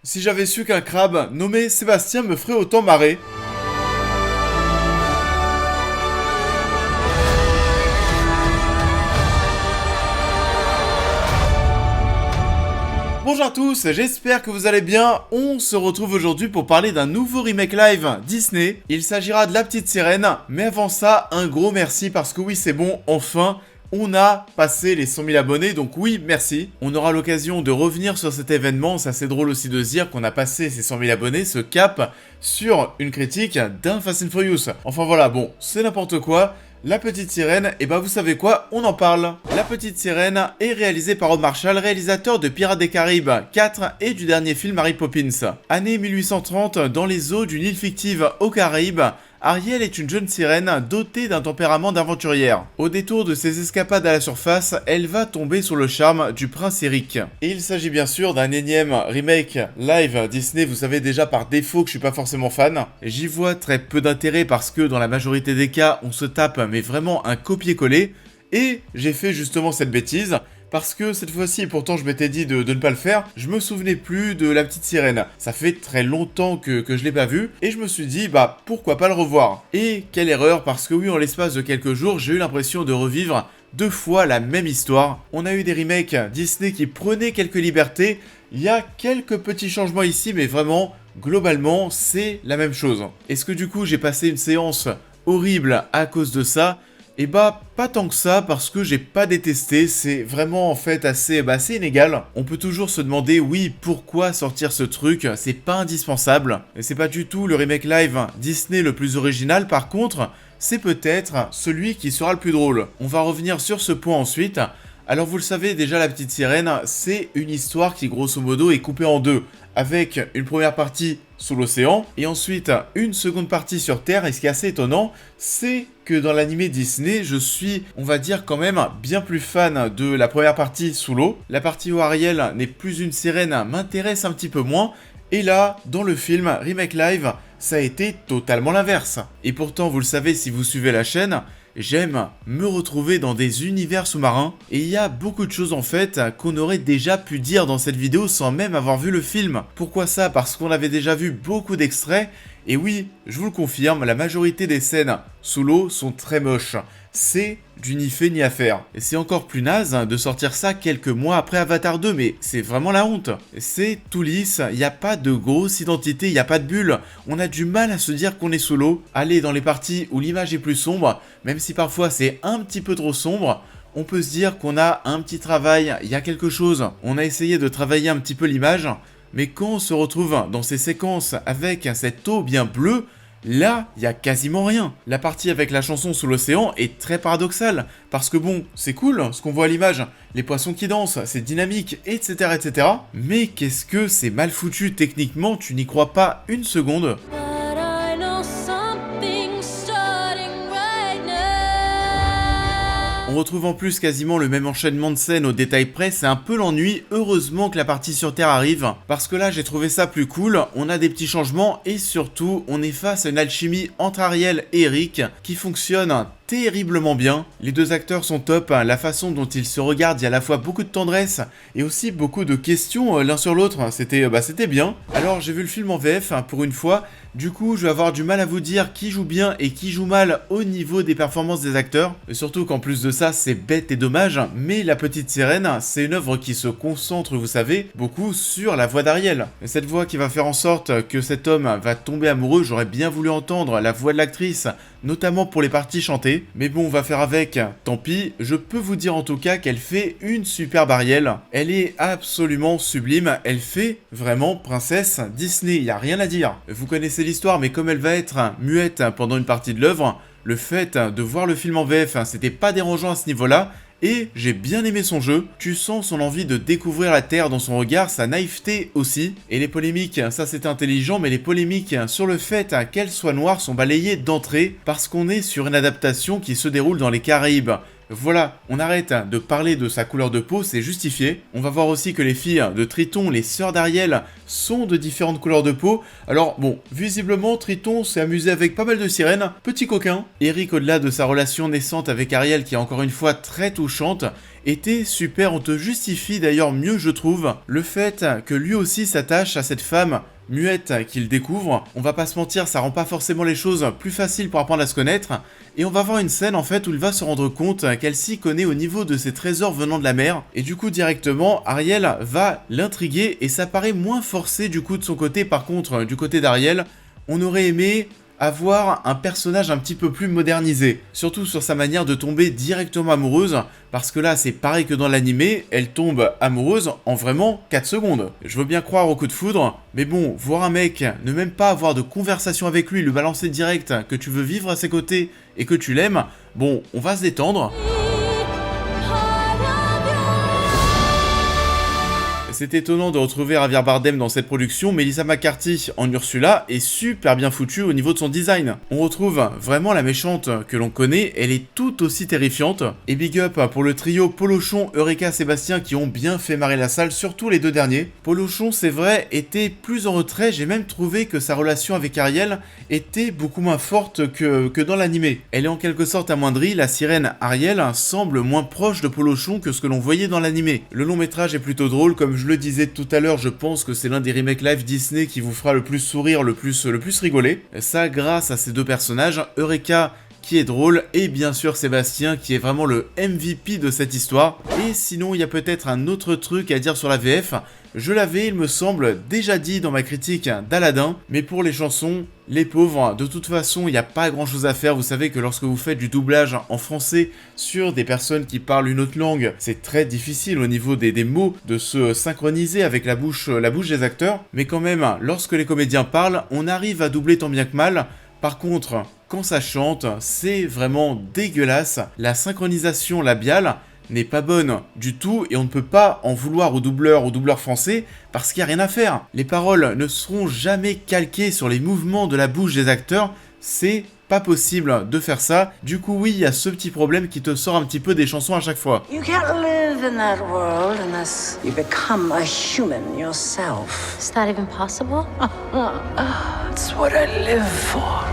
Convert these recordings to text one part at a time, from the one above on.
Si j'avais su qu'un crabe nommé Sébastien me ferait autant marrer. Bonjour à tous, j'espère que vous allez bien. On se retrouve aujourd'hui pour parler d'un nouveau remake live Disney. Il s'agira de La Petite Sirène, mais avant ça, un gros merci parce que oui, c'est bon, enfin, on a passé les 100 000 abonnés, donc oui, merci. On aura l'occasion de revenir sur cet événement, c'est assez drôle aussi de se dire qu'on a passé ces 100 000 abonnés, ce cap, sur une critique d'un Fast and Furious. Enfin voilà, bon, c'est n'importe quoi. La Petite Sirène, et bah vous savez quoi, on en parle. La Petite Sirène est réalisée par Rob Marshall, réalisateur de Pirates des Caraïbes 4 et du dernier film Mary Poppins. Année 1830, dans les eaux d'une île fictive aux Caraïbes, Ariel est une jeune sirène dotée d'un tempérament d'aventurière. Au détour de ses escapades à la surface, elle va tomber sous le charme du prince Eric. Et il s'agit bien sûr d'un énième remake live Disney, vous savez déjà par défaut que je suis pas forcément fan. J'y vois très peu d'intérêt parce que dans la majorité des cas, on se tape mais vraiment un copier-coller. Et j'ai fait justement cette bêtise. Parce que cette fois-ci, pourtant je m'étais dit de ne pas le faire, je me souvenais plus de La Petite Sirène. Ça fait très longtemps que je l'ai pas vu, et je me suis dit, bah pourquoi pas le revoir. Et quelle erreur, parce que oui, en l'espace de quelques jours, j'ai eu l'impression de revivre 2 fois la même histoire. On a eu des remakes Disney qui prenaient quelques libertés, il y a quelques petits changements ici, mais vraiment, globalement, c'est la même chose. Est-ce que du coup j'ai passé une séance horrible à cause de ça ? Et bah pas tant que ça parce que j'ai pas détesté, c'est vraiment en fait assez inégal. On peut toujours se demander oui pourquoi sortir ce truc, c'est pas indispensable. Et c'est pas du tout le remake live Disney le plus original, par contre c'est peut-être celui qui sera le plus drôle. On va revenir sur ce point ensuite. Alors vous le savez déjà, La Petite Sirène, c'est une histoire qui grosso modo est coupée en deux, avec une première partie sous l'océan, et ensuite une seconde partie sur Terre, et ce qui est assez étonnant, c'est que dans l'animé Disney, je suis, on va dire quand même, bien plus fan de la première partie sous l'eau. La partie où Ariel n'est plus une sirène m'intéresse un petit peu moins, et là, dans le film Remake Live, ça a été totalement l'inverse. Et pourtant, vous le savez si vous suivez la chaîne, j'aime me retrouver dans des univers sous-marins, et il y a beaucoup de choses en fait qu'on aurait déjà pu dire dans cette vidéo sans même avoir vu le film. Pourquoi ça ? Parce qu'on avait déjà vu beaucoup d'extraits, et oui, je vous le confirme, la majorité des scènes sous l'eau sont très moches. C'est du ni fait ni à faire. Et c'est encore plus naze de sortir ça quelques mois après Avatar 2, mais c'est vraiment la honte. C'est tout lisse, il n'y a pas de grosse identité, il n'y a pas de bulle. On a du mal à se dire qu'on est sous l'eau. Aller dans les parties où l'image est plus sombre, même si parfois c'est un petit peu trop sombre, on peut se dire qu'on a un petit travail, il y a quelque chose. On a essayé de travailler un petit peu l'image, mais quand on se retrouve dans ces séquences avec cette eau bien bleue, là, il y a quasiment rien. La partie avec la chanson sous l'océan est très paradoxale, parce que bon, c'est cool ce qu'on voit à l'image, les poissons qui dansent, c'est dynamique, etc., etc. Mais qu'est-ce que c'est mal foutu techniquement, tu n'y crois pas une seconde. On retrouve en plus quasiment le même enchaînement de scènes au détail près, c'est un peu l'ennui. Heureusement que la partie sur Terre arrive, parce que là j'ai trouvé ça plus cool, on a des petits changements et surtout on est face à une alchimie entre Ariel et Eric qui fonctionne terriblement bien. Les deux acteurs sont top, la façon dont ils se regardent, il y a à la fois beaucoup de tendresse et aussi beaucoup de questions l'un sur l'autre, c'était bien. Alors j'ai vu le film en VF pour une fois, du coup je vais avoir du mal à vous dire qui joue bien et qui joue mal au niveau des performances des acteurs, et surtout qu'en plus de ça c'est bête et dommage, mais La Petite Sirène c'est une œuvre qui se concentre, vous savez, beaucoup sur la voix d'Ariel. Cette voix qui va faire en sorte que cet homme va tomber amoureux, j'aurais bien voulu entendre la voix de l'actrice, notamment pour les parties chantées, mais bon on va faire avec, tant pis. Je peux vous dire en tout cas qu'elle fait une superbe Ariel, elle est absolument sublime, elle fait vraiment princesse Disney, il n'y a rien à dire. Vous connaissez l'histoire, mais comme elle va être muette pendant une partie de l'œuvre, le fait de voir le film en VF, c'était pas dérangeant à ce niveau-là, et j'ai bien aimé son jeu. Tu sens son envie de découvrir la Terre dans son regard, sa naïveté aussi. Et les polémiques, ça c'est intelligent, mais les polémiques sur le fait qu'elle soit noire sont balayées d'entrée parce qu'on est sur une adaptation qui se déroule dans les Caraïbes. Voilà, on arrête de parler de sa couleur de peau, c'est justifié. On va voir aussi que les filles de Triton, les sœurs d'Ariel, sont de différentes couleurs de peau. Alors bon, visiblement Triton s'est amusé avec pas mal de sirènes, petit coquin. Eric, au-delà de sa relation naissante avec Ariel qui est encore une fois très touchante, était super. On te justifie d'ailleurs mieux, je trouve, le fait que lui aussi s'attache à cette femme muette qu'il découvre. On va pas se mentir, ça rend pas forcément les choses plus faciles pour apprendre à se connaître. Et on va voir une scène en fait où il va se rendre compte qu'elle s'y connaît au niveau de ses trésors venant de la mer. Et du coup directement, Ariel va l'intriguer et ça paraît moins forcé du coup de son côté. Par contre, du côté d'Ariel, on aurait aimé avoir un personnage un petit peu plus modernisé, surtout sur sa manière de tomber directement amoureuse, parce que là c'est pareil que dans l'animé, elle tombe amoureuse en vraiment 4 secondes. Je veux bien croire au coup de foudre, mais bon, voir un mec ne même pas avoir de conversation avec lui, lui balancer direct que tu veux vivre à ses côtés et que tu l'aimes, bon, on va se détendre. C'est étonnant de retrouver Javier Bardem dans cette production, Melissa McCarthy en Ursula est super bien foutue au niveau de son design. On retrouve vraiment la méchante que l'on connaît, elle est tout aussi terrifiante. Et big up pour le trio Polochon, Eureka, Sébastien qui ont bien fait marrer la salle, surtout les deux derniers. Polochon, c'est vrai, était plus en retrait, j'ai même trouvé que sa relation avec Ariel était beaucoup moins forte que dans l'animé. Elle est en quelque sorte amoindrie, la sirène Ariel semble moins proche de Polochon que ce que l'on voyait dans l'animé. Le long métrage est plutôt drôle, comme je le disais tout à l'heure, je pense que c'est l'un des remakes live Disney qui vous fera le plus sourire, le plus rigoler. Ça grâce à ces deux personnages, Eureka qui est drôle, et bien sûr Sébastien qui est vraiment le MVP de cette histoire. Et sinon, il y a peut-être un autre truc à dire sur la VF. Je l'avais, il me semble, déjà dit dans ma critique d'Aladin, mais pour les chansons, les pauvres, de toute façon, il n'y a pas grand chose à faire. Vous savez que lorsque vous faites du doublage en français sur des personnes qui parlent une autre langue, c'est très difficile au niveau des mots de se synchroniser avec la bouche des acteurs. Mais quand même, lorsque les comédiens parlent, on arrive à doubler tant bien que mal. Par contre, quand ça chante, c'est vraiment dégueulasse. La synchronisation labiale n'est pas bonne du tout et on ne peut pas en vouloir aux doubleurs français parce qu'il n'y a rien à faire. Les paroles ne seront jamais calquées sur les mouvements de la bouche des acteurs, c'est pas possible de faire ça. Du coup oui, il y a ce petit problème qui te sort un petit peu des chansons à chaque fois. You can't live in that world unless you become a human yourself. Is that even possible? It's what I live for.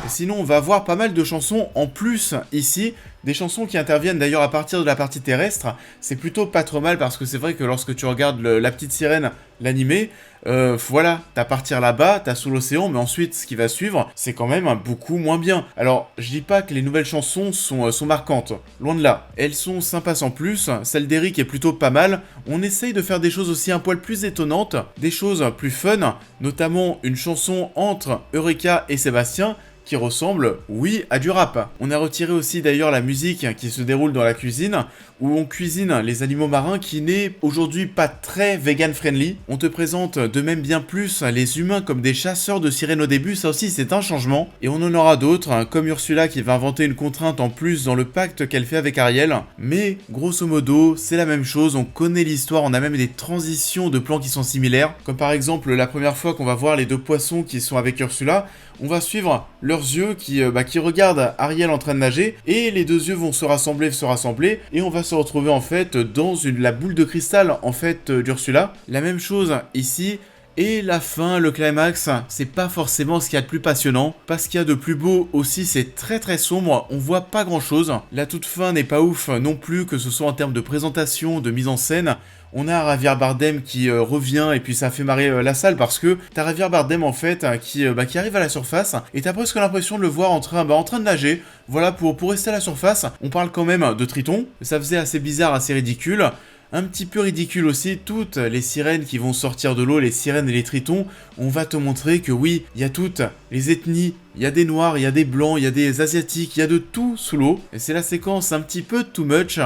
Sinon, on va avoir pas mal de chansons en plus ici, des chansons qui interviennent d'ailleurs à partir de la partie terrestre. C'est plutôt pas trop mal parce que c'est vrai que lorsque tu regardes La Petite Sirène, l'animé, voilà, t'as partir là-bas, t'as sous l'océan, mais ensuite ce qui va suivre, c'est quand même beaucoup moins bien. Alors, je dis pas que les nouvelles chansons sont marquantes, loin de là. Elles sont sympas sans plus, celle d'Eric est plutôt pas mal. On essaye de faire des choses aussi un poil plus étonnantes, des choses plus fun, notamment une chanson entre Eureka et Sébastien, qui ressemble, oui, à du rap. On a retiré aussi d'ailleurs la musique qui se déroule dans la cuisine, où on cuisine les animaux marins qui n'est aujourd'hui pas très vegan friendly. On te présente de même bien plus les humains comme des chasseurs de sirènes au début, ça aussi c'est un changement. Et on en aura d'autres, comme Ursula qui va inventer une contrainte en plus dans le pacte qu'elle fait avec Ariel. Mais grosso modo, c'est la même chose, on connaît l'histoire, on a même des transitions de plans qui sont similaires. Comme par exemple la première fois qu'on va voir les deux poissons qui sont avec Ursula, on va suivre leurs yeux qui regardent Ariel en train de nager, et les deux yeux vont se rassembler, et on va se retrouver en fait dans la boule de cristal en fait d'Ursula. La même chose ici. Et la fin, le climax, c'est pas forcément ce qu'il y a de plus passionnant, parce qu'il y a de plus beau aussi, c'est très très sombre, on voit pas grand chose. La toute fin n'est pas ouf non plus, que ce soit en termes de présentation, de mise en scène. On a Javier Bardem qui revient et puis ça fait marrer la salle parce que t'as Javier Bardem en fait qui arrive à la surface et t'as presque l'impression de le voir en train de nager. Voilà, pour rester à la surface, on parle quand même de Triton, ça faisait assez bizarre, assez ridicule. Un petit peu ridicule aussi, toutes les sirènes qui vont sortir de l'eau, les sirènes et les tritons, on va te montrer que oui, il y a toutes les ethnies, il y a des noirs, il y a des blancs, il y a des asiatiques, il y a de tout sous l'eau. Et c'est la séquence un petit peu too much.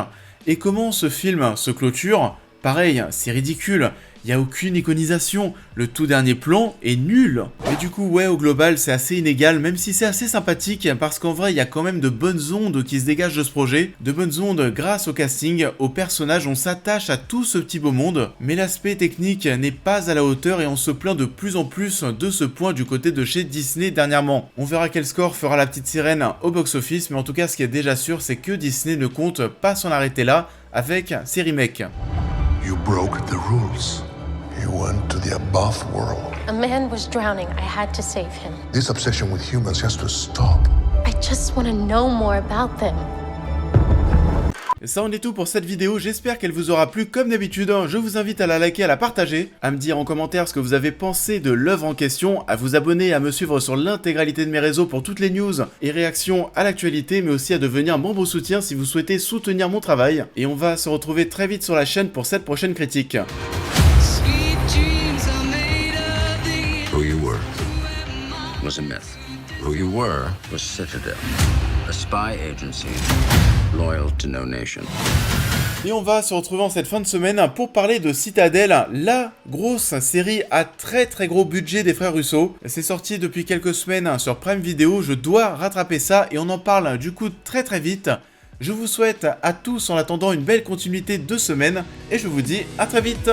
Et comment ce film se clôture ? Pareil, c'est ridicule, il n'y a aucune iconisation, le tout dernier plan est nul. Mais du coup, ouais, au global, c'est assez inégal, même si c'est assez sympathique, parce qu'en vrai, il y a quand même de bonnes ondes qui se dégagent de ce projet, de bonnes ondes grâce au casting, aux personnages, on s'attache à tout ce petit beau monde, mais l'aspect technique n'est pas à la hauteur et on se plaint de plus en plus de ce point du côté de chez Disney dernièrement. On verra quel score fera La Petite Sirène au box-office, mais en tout cas, ce qui est déjà sûr, c'est que Disney ne compte pas s'en arrêter là avec ses remakes. You broke the rules. You went to the above world. A man was drowning. I had to save him. This obsession with humans has to stop. I just want to know more about them. Ça en est tout pour cette vidéo, j'espère qu'elle vous aura plu comme d'habitude. Je vous invite à la liker, à la partager, à me dire en commentaire ce que vous avez pensé de l'œuvre en question, à vous abonner et à me suivre sur l'intégralité de mes réseaux pour toutes les news et réactions à l'actualité, mais aussi à devenir membre soutien si vous souhaitez soutenir mon travail. Et on va se retrouver très vite sur la chaîne pour cette prochaine critique. Who you were was a myth. Who you were was Citadel, a spy agency loyal to no nation. Et on va se retrouver en cette fin de semaine pour parler de Citadel, la grosse série à très gros budget des frères Russo. C'est sorti depuis quelques semaines sur Prime Video, je dois rattraper ça et on en parle du coup très vite. Je vous souhaite à tous en attendant une belle continuité de semaine et je vous dis à très vite.